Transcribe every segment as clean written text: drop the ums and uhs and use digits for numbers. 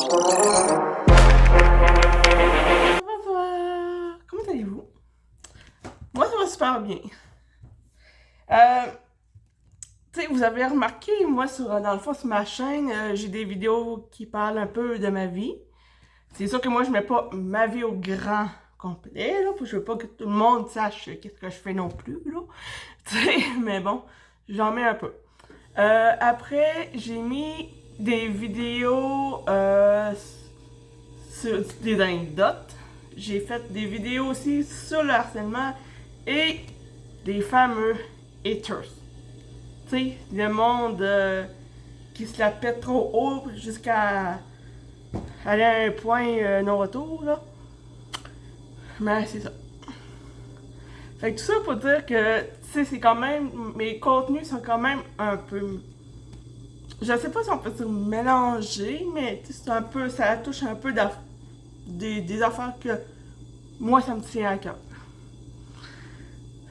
Bonsoir! Comment allez-vous? Moi, ça va super bien. Tu sais, vous avez remarqué, moi, dans le fond, sur ma chaîne, j'ai des vidéos qui parlent un peu de ma vie. C'est sûr que moi, je mets pas ma vie au grand complet, là, parce que je veux pas que tout le monde sache qu'est-ce que je fais non plus, là. Tu sais, mais bon, j'en mets un peu. Après, j'ai mis des vidéos sur des anecdotes. J'ai fait des vidéos aussi sur le harcèlement et des fameux haters. Tu sais, le monde qui se la pète trop haut jusqu'à aller à un point non-retour, là. Mais c'est ça. Fait que tout ça pour dire que, tu sais, c'est quand même, mes contenus sont quand même un peu, je sais pas si on peut dire mélanger, mais c'est un peu, ça touche un peu des affaires que moi ça me tient à cœur.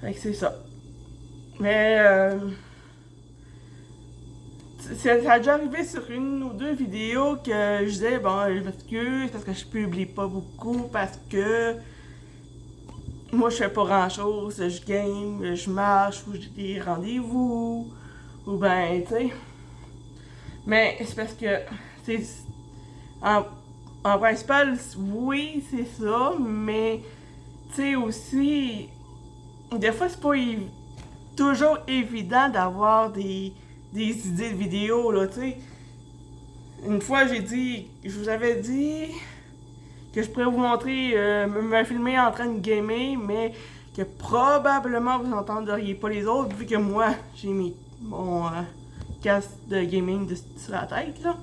Fait que c'est ça. Mais ça a déjà arrivé sur une ou deux vidéos que je disais, bon, je m'excuse parce que je publie pas beaucoup, parce que moi je fais pas grand chose, je game, je marche, ou j'ai des rendez-vous, ou ben, tu sais. Mais c'est parce que, c'est. En, en principal, oui, c'est ça, mais, tu sais, aussi, des fois, c'est pas toujours évident d'avoir des idées de vidéos, là, tu sais. Une fois, je vous avais dit que je pourrais vous montrer, me filmer en train de gamer, mais que probablement vous n'entendriez pas les autres, vu que moi, j'ai mis mon casque de gaming sur la tête, là.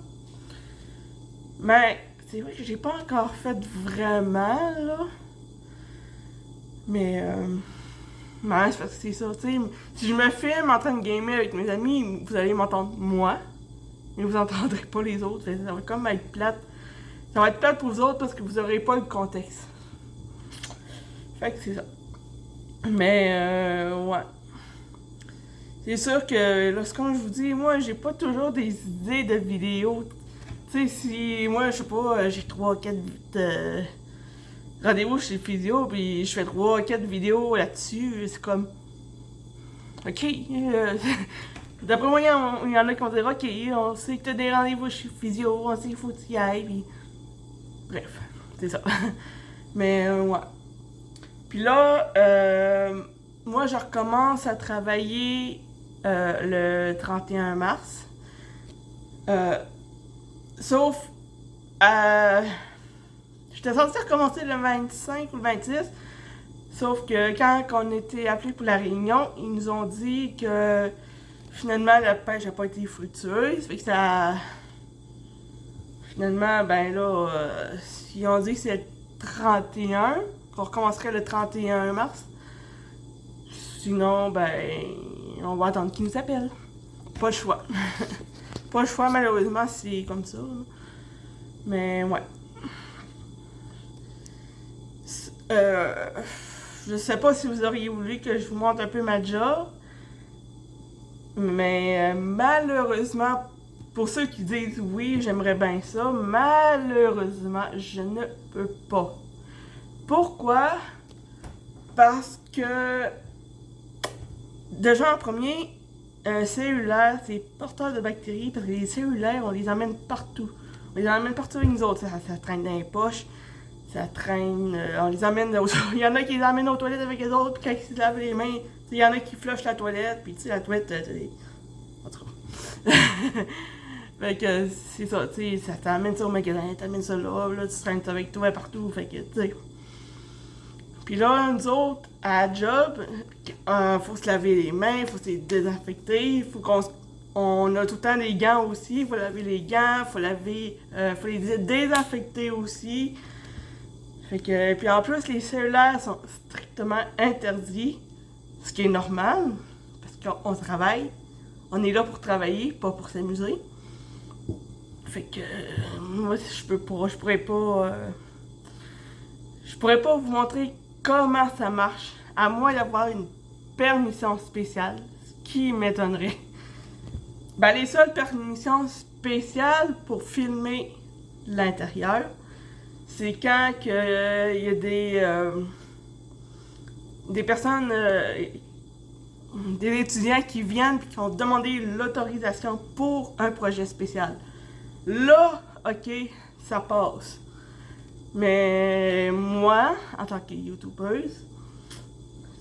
Mais c'est vrai que j'ai pas encore fait vraiment, là. Mais, mais c'est parce que c'est ça, tu sais. Si je me filme en train de gamer avec mes amis, vous allez m'entendre moi, mais vous entendrez pas les autres. Ça va comme être plate. Ça va être plate pour vous autres parce que vous aurez pas le contexte. Fait que c'est ça. Mais, ouais. C'est sûr que, lorsqu'on je vous dis, moi, j'ai pas toujours des idées de vidéos. Tu sais, si moi, je sais pas, j'ai 3-4 rendez-vous chez le physio, puis je fais 3-4 vidéos là-dessus, c'est comme. Ok. D'après moi, il y en a qui vont dire, ok, on sait que t'as des rendez-vous chez le physio, on sait qu'il faut que tu y ailles, puis. Bref, c'est ça. Mais, ouais. Puis là, moi, je recommence à travailler le 31 mars. Sauf, j'étais censée recommencer le 25 ou le 26. Sauf que quand on était appelés pour la réunion, ils nous ont dit que finalement la pêche n'a pas été fructueuse. Fait que ça. Finalement, ben là, ils ont dit que c'est le 31, qu'on recommencerait le 31 mars. Sinon, ben, on va attendre qu'ils nous appellent. Pas le choix. Pas le choix, malheureusement, c'est comme ça. Mais ouais. Je sais pas si vous auriez voulu que je vous montre un peu ma job. Mais malheureusement, pour ceux qui disent oui, j'aimerais bien ça, malheureusement, je ne peux pas. Pourquoi? Parce que, déjà en premier, un cellulaire, c'est porteur de bactéries, parce que les cellulaires, on les emmène partout. On les emmène partout avec nous autres. Ça traîne dans les poches, ça traîne. On les emmène. Il y en a qui les emmènent aux toilettes avec les autres, puis quand ils se lavent les mains, il y en a qui flushent la toilette, puis tu sais, la toilette. En tout cas. Fait que c'est ça, tu sais, ça t'amène ça au magasin, t'amènes ça là, tu traînes ça avec toi partout, fait que, tu sais. Puis là, nous autres, à la job, faut se laver les mains, faut se désinfecter, faut on a tout le temps des gants aussi, faut laver les gants, faut les désinfecter aussi. Fait que, puis en plus, les cellulaires sont strictement interdits, ce qui est normal, parce qu'on travaille. On est là pour travailler, pas pour s'amuser. Fait que, moi, je pourrais pas. Je pourrais pas vous montrer comment ça marche, à moins d'avoir une permission spéciale, ce qui m'étonnerait. Ben, les seules permissions spéciales pour filmer l'intérieur. C'est quand il y a des personnes, des étudiants qui viennent et qui ont demandé l'autorisation pour un projet spécial. Là, ok, ça passe. Mais moi, en tant que youtubeuse,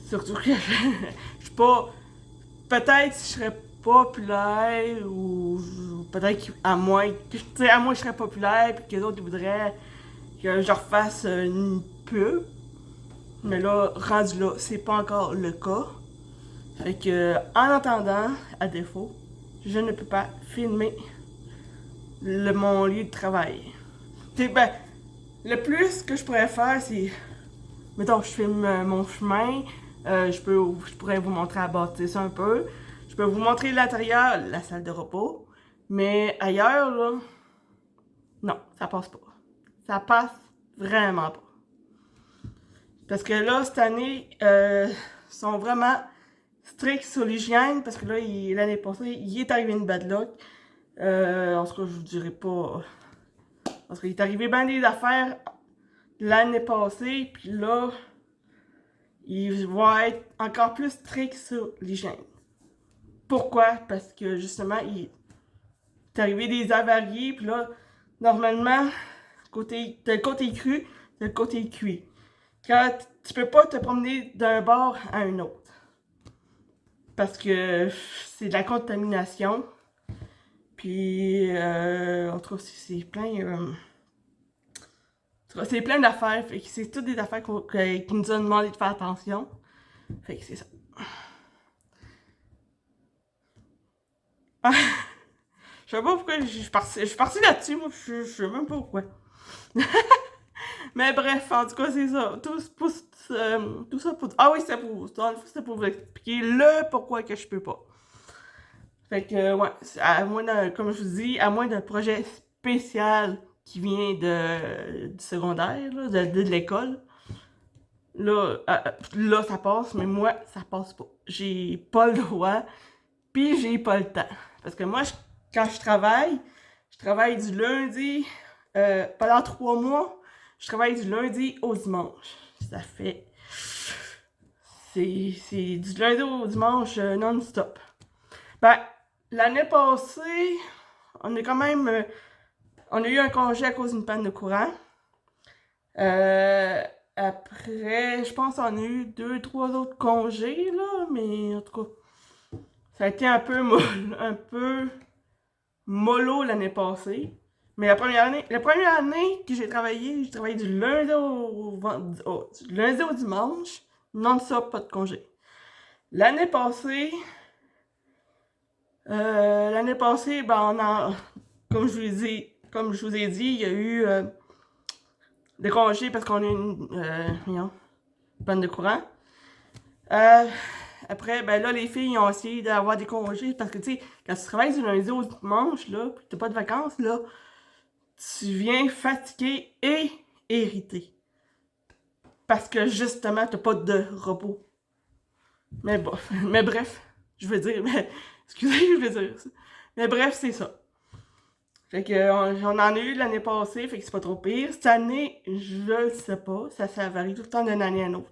surtout que je suis pas. Peut-être si je serais populaire ou peut-être à moins que je serais populaire puis que les autres voudraient que je refasse une pub. Mais là, rendu là, c'est pas encore le cas. Fait que, en attendant, à défaut, je ne peux pas filmer mon lieu de travail. Ben, le plus que je pourrais faire, c'est. Mettons, je filme mon chemin, je pourrais vous montrer la bâtisse un peu. Je peux vous montrer l'intérieur, la salle de repos. Mais ailleurs, là, non, ça passe pas. Ça passe vraiment pas. Parce que là, cette année, ils sont vraiment stricts sur l'hygiène. Parce que là, l'année passée, il est arrivé une bad luck. En tout cas, je vous dirai pas. Parce qu'il est arrivé bien des affaires l'année passée. Puis là, il va être encore plus strict sur l'hygiène. Pourquoi? Parce que justement, il est arrivé des avariés, puis là, normalement, t'as le côté cru, t'as le côté cuit. Quand tu peux pas te promener d'un bord à un autre. Parce que c'est de la contamination. Puis, en tout cas, c'est plein. C'est plein d'affaires. Fait que c'est toutes des affaires qui nous ont demandé de faire attention. Fait que c'est ça. Je sais pas pourquoi je suis partie là-dessus, moi, je sais même pas pourquoi. Mais bref, en tout cas, c'est ça. Tout ça pour. Ah oui, c'était pour vous expliquer le pourquoi que je peux pas. Fait que, ouais, à moins comme je vous dis, à moins d'un projet spécial qui vient du secondaire, là, de l'école, là, ça passe, mais moi, ça passe pas. J'ai pas le droit, puis j'ai pas le temps. Parce que moi, quand je travaille du lundi, pendant 3 mois, je travaille du lundi au dimanche. Ça fait. C'est du lundi au dimanche non-stop. Ben, l'année passée, on a quand même. On a eu un congé à cause d'une panne de courant. Après, je pense qu'on a eu 2-3 autres congés, là, mais en tout cas, ça a été un peu mollo l'année passée. Mais la première année que j'ai travaillé du lundi du lundi au dimanche, non-stop, pas de congé. L'année passée, ben comme je vous ai dit, il y a eu des congés parce qu'on a eu une panne de courant. Après, ben là, les filles ont essayé d'avoir des congés parce que, tu sais, quand tu travailles du lundi au dimanche, là, pis t'as pas de vacances, là, tu viens fatigué et irrité. Parce que, justement, t'as pas de repos. Mais bref, excusez, je veux dire ça. Mais bref, c'est ça. Fait que, on en a eu l'année passée, fait que c'est pas trop pire. Cette année, je le sais pas, ça varie tout le temps d'une année à une autre.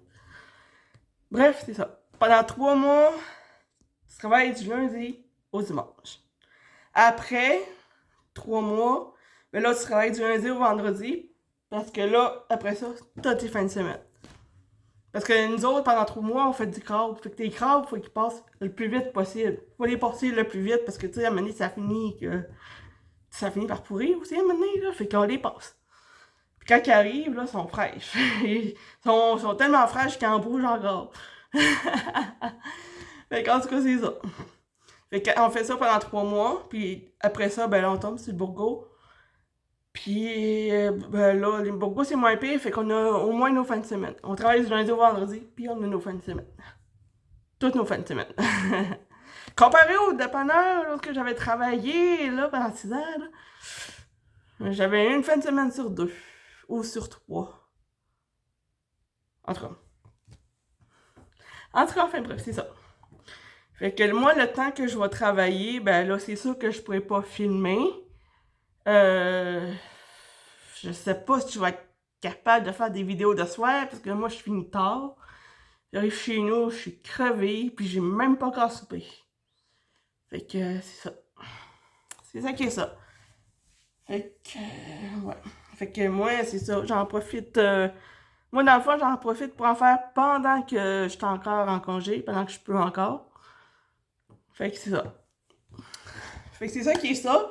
Bref, c'est ça. Pendant 3 mois, tu travailles du lundi au dimanche. Après 3 mois, ben là, tu travailles du lundi au vendredi. Parce que là, après ça, t'as tes fins de semaine. Parce que nous autres, pendant 3 mois, on fait du crabe. Fait que tes crabes, il faut qu'ils passent le plus vite possible. Faut les passer le plus vite parce que, tu sais, à un moment donné, ça finit par pourrir aussi, à un moment donné, là. Fait qu'on les passe. Puis quand ils arrivent, là, ils sont fraîches. Ils sont tellement fraîches qu'ils en bougent encore. Fait qu'en tout cas, c'est ça. Fait qu'on fait ça pendant 3 mois, puis après ça, ben là, on tombe sur le bourgo. Puis, ben là, les bourgos, c'est moins pire, fait qu'on a au moins nos fins de semaine. On travaille du lundi au vendredi, puis on a nos fins de semaine. Toutes nos fins de semaine. Comparé au dépanneur, lorsque j'avais travaillé, là, pendant 6 ans, là, j'avais une fin de semaine sur 2. Ou sur 3. En tout cas. Enfin bref, c'est ça. Fait que moi, le temps que je vais travailler, ben là, c'est sûr que je pourrais pas filmer. je sais pas si je vais être capable de faire des vidéos de soir, parce que moi, je finis tard. J'arrive chez nous, je suis crevée, puis j'ai même pas encore soupé. Fait que, c'est ça. C'est ça qui est ça. Fait que, ouais. Fait que moi, c'est ça, j'en profite... moi, dans le fond, j'en profite pour en faire pendant que je suis encore en congé, pendant que je peux encore. Fait que c'est ça. Fait que c'est ça qui est ça.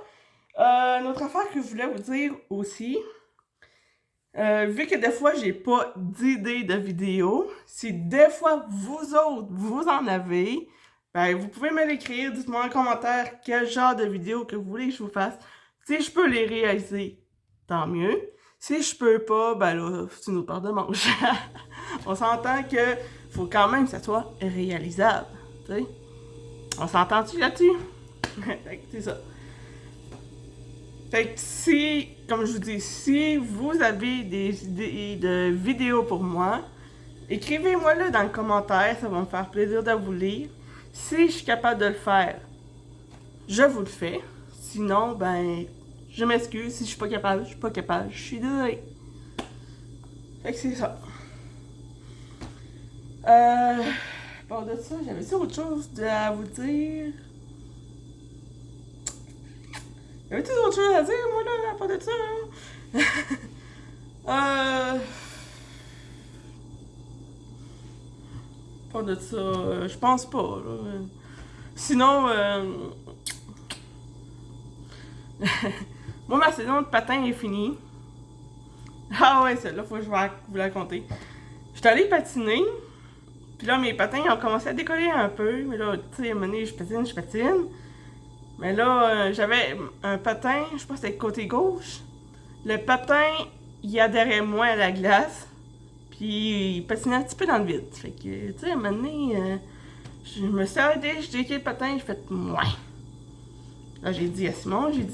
Une autre affaire que je voulais vous dire aussi, vu que des fois j'ai pas d'idées de vidéos, si des fois vous autres, vous en avez, ben vous pouvez me l'écrire, dites-moi en commentaire quel genre de vidéo que vous voulez que je vous fasse. Si je peux les réaliser, tant mieux. Si je peux pas, ben là, c'est une autre part de manche. On s'entend que faut quand même que ça soit réalisable, tu sais. On s'entend-tu là-dessus? Fait que c'est ça. Fait que si, comme je vous dis, si vous avez des idées de vidéos pour moi, écrivez-moi-le dans le commentaire, ça va me faire plaisir de vous lire. Si je suis capable de le faire, je vous le fais. Sinon, ben, je m'excuse. Si je suis pas capable, je suis pas capable. Je suis désolée. Fait que c'est ça. Bon, de ça, j'avais autre chose à vous dire. Y'avait-tu d'autres choses à dire, moi, là, à part de ça, hein? Pas de ça, je pense pas, là. Sinon, moi, ma saison de patin est finie. Ah ouais, celle-là, faut que je vous la compter. J'étais allée patiner, puis là, mes patins ont commencé à décoller un peu, mais là, tu sais, à un moment donné, je patine. Mais là, j'avais un patin, je pense que c'était côté gauche. Le patin, il adhérait moins à la glace, puis il patinait un petit peu dans le vide. Fait que, tu sais, à un moment donné, je me suis arrêtée, j'ai checké le patin, j'ai fait « mouais ». Là, j'ai dit à Simon, j'ai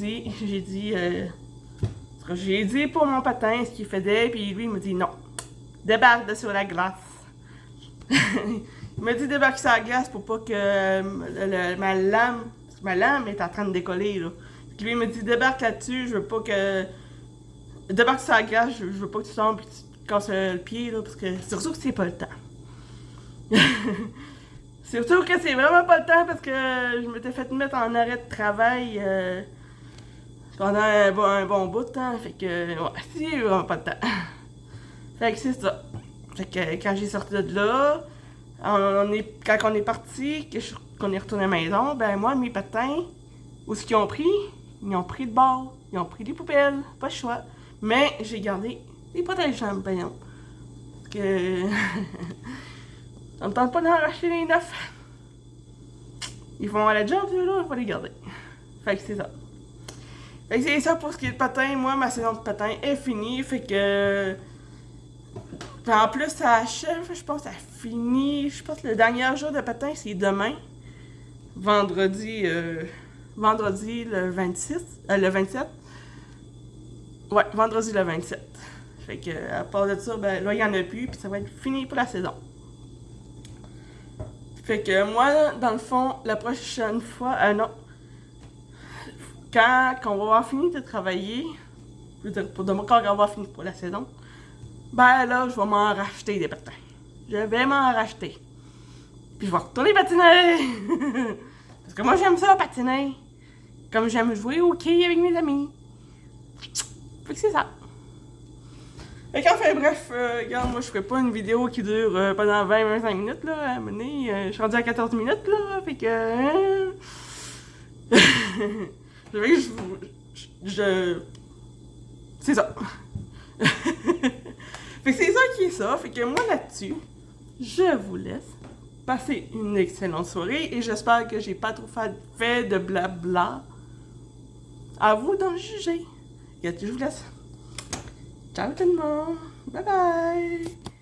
dit pour mon patin ce qu'il faisait, puis lui, il m'a dit « non, débarque de sur la glace ». Il m'a dit débarque sur la glace pour pas que ma lame est en train de décoller, là. Puis lui, il m'a dit débarque là-dessus, je veux pas que... Débarque sur la glace, je veux pas que tu tombes et que tu te casses le pied, là, parce que surtout que c'est pas le temps. Surtout que c'est vraiment pas le temps parce que je m'étais fait mettre en arrêt de travail pendant un bon bout de temps. Fait que, ouais, c'est vraiment pas le temps. Fait que c'est ça. Fait que quand j'ai sorti de là, quand on est parti, qu'on est retourné à la maison, ben moi, mes patins, où est-ce qu'ils ont pris? Ils ont pris le bord, ils ont pris les poubelles, pas le choix. Mais j'ai gardé les protège-jambes, ben non. Parce que... ça me tente pas d'en racheter les neufs. Ils vont à la job, là, il faut les garder. Fait que c'est ça. Fait que c'est ça pour ce qui est de patin. Moi, ma saison de patin est finie. Fait que... En plus, ça achève, je pense, ça finit. Je pense que le dernier jour de patin, c'est demain. Vendredi le 26. Le 27. Ouais, vendredi le 27. Fait que, à part de ça, ben là, il n'y en a plus, puis ça va être fini pour la saison. Fait que moi, dans le fond, la prochaine fois, non. Quand on va avoir fini de travailler, pour de quand on va avoir fini pour la saison, ben là, je vais m'en racheter des patins. Je vais m'en racheter. Puis je vais retourner patiner! Parce que moi, j'aime ça, patiner. Comme j'aime jouer au quai avec mes amis. Fait que c'est ça. Fait qu'enfin, bref, regarde, moi, je ferai pas une vidéo qui dure pendant 20-25 minutes, là. À un moment donné, je suis rendue à 14 minutes, là. Fait que... c'est ça. Fait que c'est ça qui est ça. Fait que moi, là-dessus, je vous laisse. Passez une excellente soirée et j'espère que j'ai pas trop fait de blabla. À vous d'en juger. Et je vous laisse. Ciao tout le monde. Bye bye.